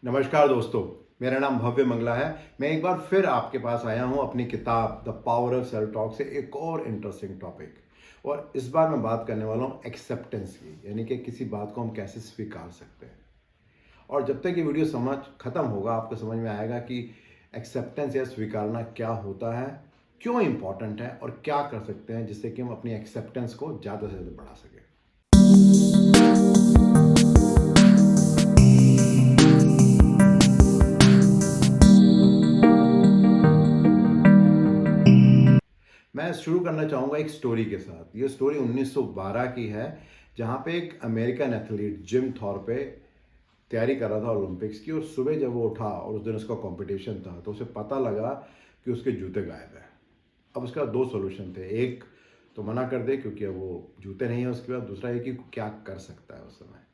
नमस्कार दोस्तों, मेरा नाम भव्य मंगला है। मैं एक बार फिर आपके पास आया हूँ अपनी किताब the power of self talk से एक और इंटरेस्टिंग टॉपिक। और इस बार मैं बात करने वाला हूँ एक्सेप्टेंस की, यानी कि किसी बात को हम कैसे स्वीकार सकते हैं। और जब तक ये वीडियो समझ खत्म होगा आपको समझ में आएगा कि एक्सेप्टेंस या स्वीकारना क्या होता है, क्यों इम्पॉर्टेंट है और क्या कर सकते हैं जिससे कि हम अपनी एक्सेप्टेंस को ज़्यादा से ज़्यादा बढ़ा सकें। मैं शुरू करना चाहूँगा एक स्टोरी के साथ। ये स्टोरी 1912 की है, जहाँ पे एक अमेरिकन एथलीट जिम थॉर्पे तैयारी कर रहा था ओलंपिक्स की। और सुबह जब वो उठा और उस दिन उसका कंपटीशन था तो उसे पता लगा कि उसके जूते गायब हैं। अब उसका दो सॉल्यूशन थे, एक तो मना कर दे क्योंकि अब वो जूते नहीं है उसके पास, दूसरा ये कि क्या कर सकता है उस समय।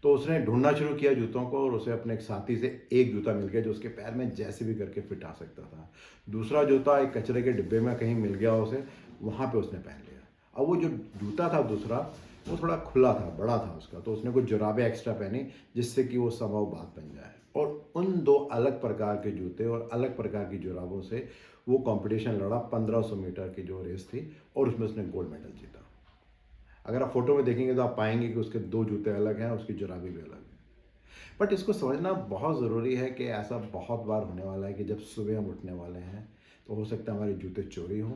तो उसने ढूंढना शुरू किया जूतों को और उसे अपने एक साथी से एक जूता मिल गया जो उसके पैर में जैसे भी करके फिट आ सकता था। दूसरा जूता एक कचरे के डिब्बे में कहीं मिल गया उसे, वहाँ पे उसने पहन लिया। अब वो जो जूता था दूसरा, वो थोड़ा खुला था, बड़ा था उसका, तो उसने कुछ जुराबें एक्स्ट्रा पहनी जिससे कि वो संभव बात बन जाए। और उन दो अलग प्रकार के जूते और अलग प्रकार की जुराबों से वो कंपटीशन लड़ा, 1500 मीटर की जो रेस थी, और उसमें उसने गोल्ड मेडल जीता। अगर आप फोटो में देखेंगे तो आप पाएंगे कि उसके दो जूते अलग हैं, उसकी जुराबी भी अलग है। बट इसको समझना बहुत ज़रूरी है कि ऐसा बहुत बार होने वाला है कि जब सुबह हम उठने वाले हैं तो हो सकता है हमारे जूते चोरी हों,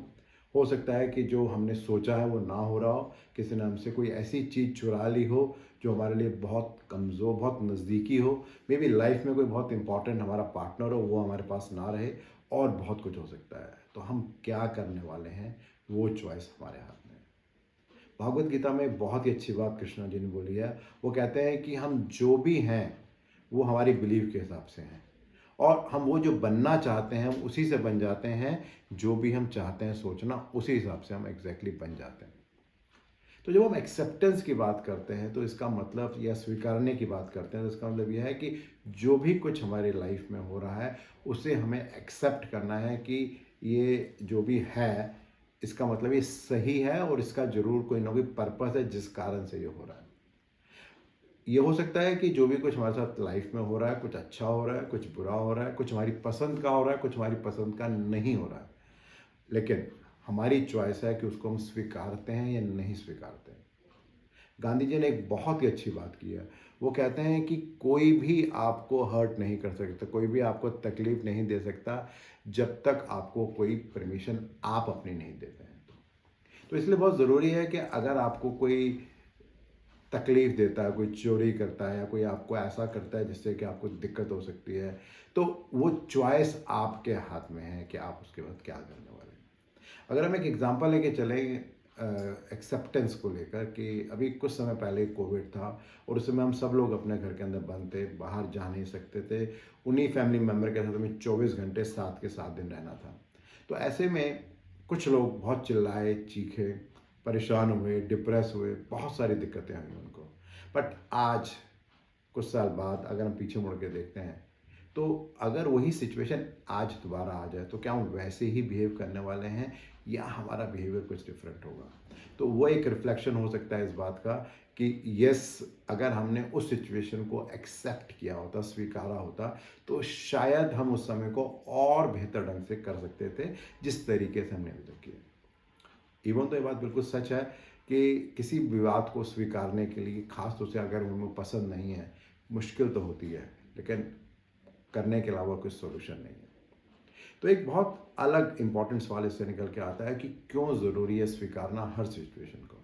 हो सकता है कि जो हमने सोचा है वो ना हो रहा हो, किसी ने हमसे कोई ऐसी चीज़ चुरा ली हो जो हमारे लिए बहुत कमज़ोर, बहुत नज़दीकी हो। मे बी लाइफ में कोई बहुत इंपॉर्टेंट हमारा पार्टनर हो, वो हमारे पास ना रहे, और बहुत कुछ हो सकता है। तो हम क्या करने वाले हैं, वो चॉइस हमारे हाथ में है। भागवत गीता में बहुत ही अच्छी बात कृष्णा जी ने बोली है। वो कहते हैं कि हम जो भी हैं वो हमारी बिलीव के हिसाब से हैं, और हम वो जो बनना चाहते हैं हम उसी से बन जाते हैं। जो भी हम चाहते हैं सोचना, उसी हिसाब से हम एग्जैक्टली बन जाते हैं। तो जब हम एक्सेप्टेंस की बात करते हैं तो इसका मतलब, या स्वीकारने की बात करते हैं तो इसका मतलब यह है कि जो भी कुछ हमारी लाइफ में हो रहा है उसे हमें एक्सेप्ट करना है कि ये जो भी है, इसका मतलब ये सही है और इसका ज़रूर कोई ना कोई पर्पस है जिस कारण से ये हो रहा है। ये हो सकता है कि जो भी कुछ हमारे साथ लाइफ में हो रहा है, कुछ अच्छा हो रहा है, कुछ बुरा हो रहा है, कुछ हमारी पसंद का हो रहा है, कुछ हमारी पसंद का नहीं हो रहा है, लेकिन हमारी चॉइस है कि उसको हम स्वीकारते हैं या नहीं स्वीकारते हैं। गांधी जी ने एक बहुत ही अच्छी बात की है। वो कहते हैं कि कोई भी आपको हर्ट नहीं कर सकता, कोई भी आपको तकलीफ नहीं दे सकता जब तक आपको कोई परमिशन आप अपनी नहीं देते हैं। तो इसलिए बहुत ज़रूरी है कि अगर आपको कोई तकलीफ देता है, कोई चोरी करता है या कोई आपको ऐसा करता है जिससे कि आपको दिक्कत हो सकती है, तो वो चॉइस आपके हाथ में है कि आप उसके बाद क्या करने वाले हैं। अगर हम एक एग्जांपल लेके चले एक्सेप्टेंस को लेकर, कि अभी कुछ समय पहले कोविड था और उस समय हम सब लोग अपने घर के अंदर बंद थे, बाहर जा नहीं सकते थे। उन्हीं फैमिली मेम्बर के साथ हमें 24 घंटे 7 के 7 दिन रहना था। तो ऐसे में कुछ लोग बहुत चिल्लाए, चीखे, परेशान हुए, डिप्रेस हुए, बहुत सारी दिक्कतें हुई उनको। बट आज कुछ साल बाद अगर हम पीछे मुड़ के देखते हैं तो अगर वही सिचुएशन आज दोबारा आ जाए तो क्या हम वैसे ही बिहेव करने वाले हैं या हमारा बिहेवियर कुछ डिफरेंट होगा। तो वो एक रिफ्लेक्शन हो सकता है इस बात का कि यस, अगर हमने उस सिचुएशन को एक्सेप्ट किया होता, स्वीकारा होता, तो शायद हम उस समय को और बेहतर ढंग से कर सकते थे जिस तरीके से हमने अभी तक किया। इवन तो ये बात बिल्कुल सच है कि किसी विवाद को स्वीकारने के लिए, खास तौर से अगर उनको पसंद नहीं है, मुश्किल तो होती है, लेकिन करने के अलावा कोई सॉल्यूशन नहीं है। तो एक बहुत अलग इंपॉर्टेंट सवाल इससे निकल के आता है कि क्यों ज़रूरी है स्वीकारना हर सिचुएशन को।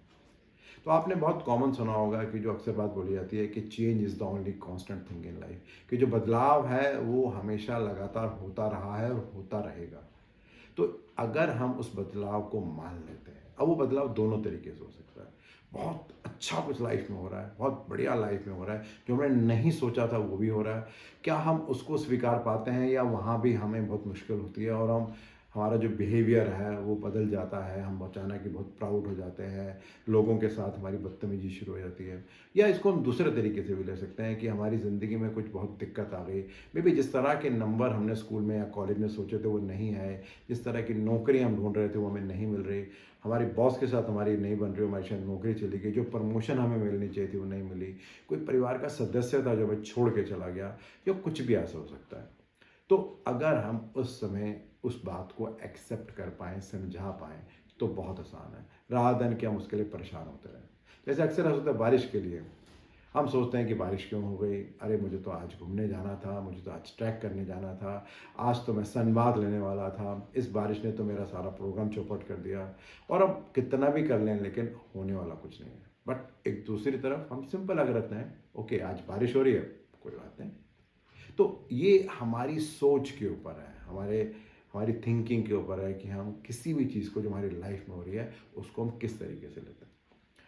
तो आपने बहुत कॉमन सुना होगा कि जो अक्सर बात बोली जाती है कि change is the only constant thing in life, कि जो बदलाव है वो हमेशा लगातार होता रहा है और होता रहेगा। तो अगर हम उस बदलाव को मान लेते हैं, अब वो बदलाव दोनों तरीके से हो सकता है। बहुत अच्छा कुछ लाइफ में हो रहा है, बहुत बढ़िया लाइफ में हो रहा है, जो हमने नहीं सोचा था वो भी हो रहा है। क्या हम उसको स्वीकार पाते हैं या वहाँ भी हमें बहुत मुश्किल होती है और हम हमारा जो बिहेवियर है वो बदल जाता है, हम अचानक ही बहुत प्राउड हो जाते हैं, लोगों के साथ हमारी बदतमीजी शुरू हो जाती है। या इसको हम दूसरे तरीके से भी ले सकते हैं कि हमारी ज़िंदगी में कुछ बहुत दिक्कत आ गई, मे बी जिस तरह के नंबर हमने स्कूल में या कॉलेज में सोचे थे वो नहीं आए, जिस तरह की नौकरी हम ढूंढ रहे थे वो हमें नहीं मिल रही, हमारे बॉस के साथ हमारी नहीं बन रही, हमारी शायद नौकरी चली गई, जो प्रमोशन हमें मिलनी चाहिए थी वो नहीं मिली, कोई परिवार का सदस्य था जो हमें छोड़ के चला गया, या कुछ भी ऐसा हो सकता है। तो अगर हम उस समय उस बात को एक्सेप्ट कर पाएँ, समझा पाएँ, तो बहुत आसान है, रादर देन कि हम उसके लिए परेशान होते रहें। जैसे अक्सर ऐसा होता है बारिश के लिए, हम सोचते हैं कि बारिश क्यों हो गई, अरे मुझे तो आज घूमने जाना था, मुझे तो आज ट्रैक करने जाना था, आज तो मैं सनबाथ लेने वाला था, इस बारिश ने तो मेरा सारा प्रोग्राम चौपट कर दिया। और अब कितना भी कर लें लेकिन होने वाला कुछ नहीं है। बट एक दूसरी तरफ हम सिंपल अगर रखते हैं, ओके आज बारिश हो रही है, कोई बात नहीं। तो ये हमारी सोच के ऊपर है, हमारी थिंकिंग के ऊपर है कि हम किसी भी चीज़ को जो हमारी लाइफ में हो रही है उसको हम किस तरीके से लेते हैं।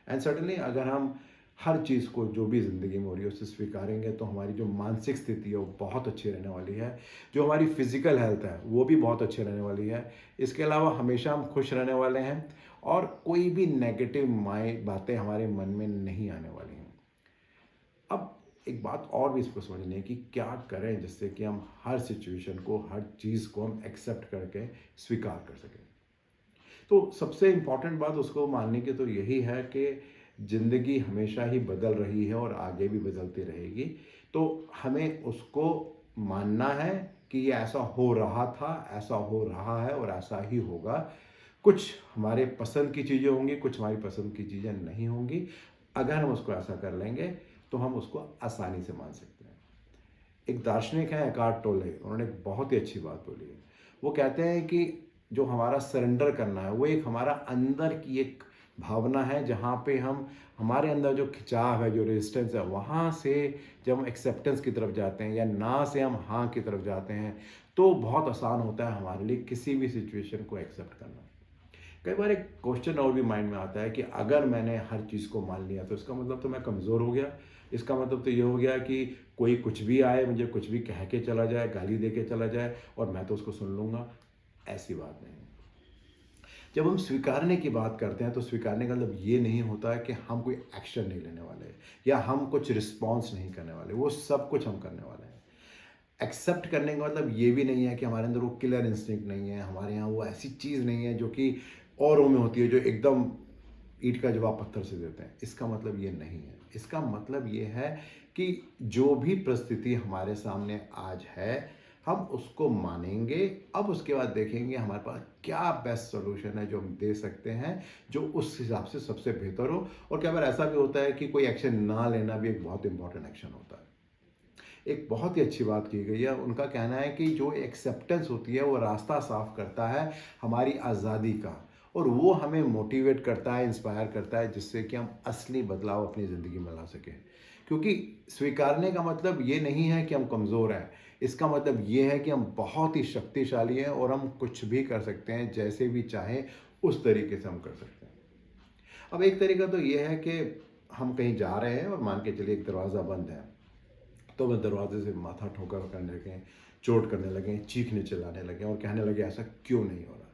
एंड सडनली अगर हम हर चीज़ को जो भी ज़िंदगी में हो रही है उसे स्वीकारेंगे तो हमारी जो मानसिक स्थिति है वो बहुत अच्छी रहने वाली है, जो हमारी फिजिकल हेल्थ है वो भी बहुत अच्छी रहने वाली है। इसके अलावा हमेशा हम खुश रहने वाले हैं और कोई भी नेगेटिव बातें हमारे मन में नहीं आने वाली हैं। अब एक बात और भी इसको समझनी है कि क्या करें जिससे कि हम हर सिचुएशन को, हर चीज़ को हम एक्सेप्ट करके स्वीकार कर सकें। तो सबसे इम्पॉर्टेंट बात उसको मानने की तो यही है कि ज़िंदगी हमेशा ही बदल रही है और आगे भी बदलती रहेगी। तो हमें उसको मानना है कि ये ऐसा हो रहा था, ऐसा हो रहा है और ऐसा ही होगा। कुछ हमारे पसंद की चीज़ें होंगी, कुछ हमारी पसंद की चीज़ें नहीं होंगी। अगर हम उसको ऐसा कर लेंगे तो हम उसको आसानी से मान सकते हैं। एक दार्शनिक हैं एकार्ट टोले, उन्होंने एक बहुत ही अच्छी बात बोली है। वो कहते हैं कि जो हमारा सरेंडर करना है वो एक हमारा अंदर की एक भावना है, जहाँ पे हम हमारे अंदर जो खिंचाव है, जो रेजिस्टेंस है, वहाँ से जब हम एक्सेप्टेंस की तरफ जाते हैं या ना से हम हाँ की तरफ जाते हैं, तो बहुत आसान होता है हमारे लिए किसी भी सिचुएशन को एक्सेप्ट करना। कई बार एक क्वेश्चन और भी माइंड में आता है कि अगर मैंने हर चीज़ को मान लिया तो इसका मतलब तो मैं कमज़ोर हो गया, इसका मतलब तो ये हो गया कि कोई कुछ भी आए, मुझे कुछ भी कह के चला जाए, गाली दे के चला जाए और मैं तो उसको सुन लूँगा। ऐसी बात नहीं है। जब हम स्वीकारने की बात करते हैं तो स्वीकारने का मतलब ये नहीं होता है कि हम कोई एक्शन नहीं लेने वाले या हम कुछ रिस्पॉन्स नहीं करने वाले, वो सब कुछ हम करने वाले हैं। एक्सेप्ट करने का मतलब ये भी नहीं है कि हमारे अंदर वो किलर इंस्टिंक्ट नहीं है, हमारे यहाँ वो ऐसी चीज़ नहीं है जो कि औरों में होती है, जो एकदम ईंट का जवाब पत्थर से देते हैं। इसका मतलब ये नहीं है। इसका मतलब ये है कि जो भी परिस्थिति हमारे सामने आज है, हम उसको मानेंगे। अब उसके बाद देखेंगे हमारे पास क्या बेस्ट सॉल्यूशन है जो हम दे सकते हैं, जो उस हिसाब से सबसे बेहतर हो। और कई बार ऐसा भी होता है कि कोई एक्शन ना लेना भी एक बहुत इंपॉर्टेंट एक्शन होता है। एक बहुत ही अच्छी बात की गई है, उनका कहना है कि जो एक्सेप्टेंस होती है वो रास्ता साफ करता है हमारी आज़ादी का, और वो हमें मोटिवेट करता है, इंस्पायर करता है, जिससे कि हम असली बदलाव अपनी ज़िंदगी में ला सकें। क्योंकि स्वीकारने का मतलब ये नहीं है कि हम कमज़ोर हैं, इसका मतलब ये है कि हम बहुत ही शक्तिशाली हैं और हम कुछ भी कर सकते हैं, जैसे भी चाहें उस तरीके से हम कर सकते हैं। अब एक तरीका तो ये है कि हम कहीं जा रहे हैं और मान के चलिए एक दरवाज़ा बंद है, तो वह दरवाजे से माथा ठोकर करने लगे, चोट करने लगे, चीखने चिल्लाने लगे और कहने लगे ऐसा क्यों नहीं हो रहा।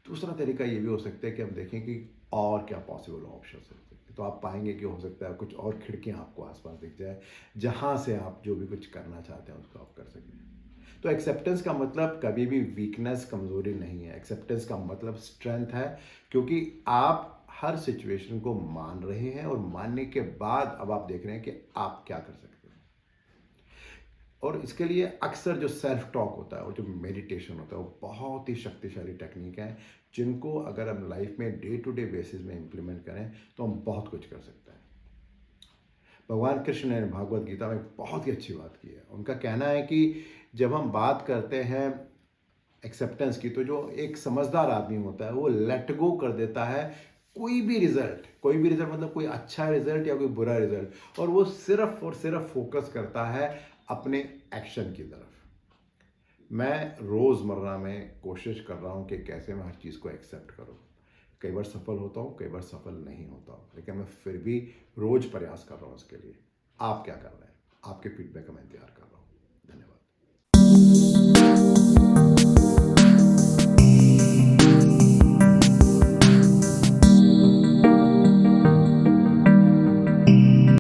दूसरा तरीका ये भी हो सकता है कि हम देखें कि और क्या पॉसिबल ऑप्शन हो सकते हैं, तो आप पाएंगे कि हो सकता है कुछ और खिड़कियां आपको आसपास दिख जाए, जहां से आप जो भी कुछ करना चाहते हैं उसको आप कर सकें। तो एक्सेप्टेंस का मतलब कभी भी वीकनेस, कमज़ोरी नहीं है। एक्सेप्टेंस का मतलब स्ट्रेंथ है, क्योंकि आप हर सिचुएशन को मान रहे हैं और मानने के बाद अब आप देख रहे हैं कि आप क्या कर सकते हैं। और इसके लिए अक्सर जो सेल्फ टॉक होता है और जो मेडिटेशन होता है वो बहुत ही शक्तिशाली टेक्निक है, जिनको अगर हम लाइफ में डे टू डे बेसिस में इम्प्लीमेंट करें तो हम बहुत कुछ कर सकते हैं। भगवान कृष्ण ने भागवत गीता में बहुत ही अच्छी बात की है। उनका कहना है कि जब हम बात करते हैं एक्सेप्टेंस की, तो जो एक समझदार आदमी होता है वो लेट गो कर देता है कोई भी रिजल्ट मतलब कोई अच्छा रिजल्ट या कोई बुरा रिजल्ट, और वो सिर्फ और सिर्फ फोकस करता है अपने एक्शन की तरफ। मैं रोज़मर्रा में कोशिश कर रहा हूँ कि कैसे मैं हर चीज़ को एक्सेप्ट करूँ। कई बार सफल होता हूँ, कई बार सफल नहीं होता हूँ, लेकिन मैं फिर भी रोज़ प्रयास कर रहा हूँ इसके लिए। आप क्या कर रहे हैं? आपके फीडबैक का मैं इंतजार कर रहा हूँ।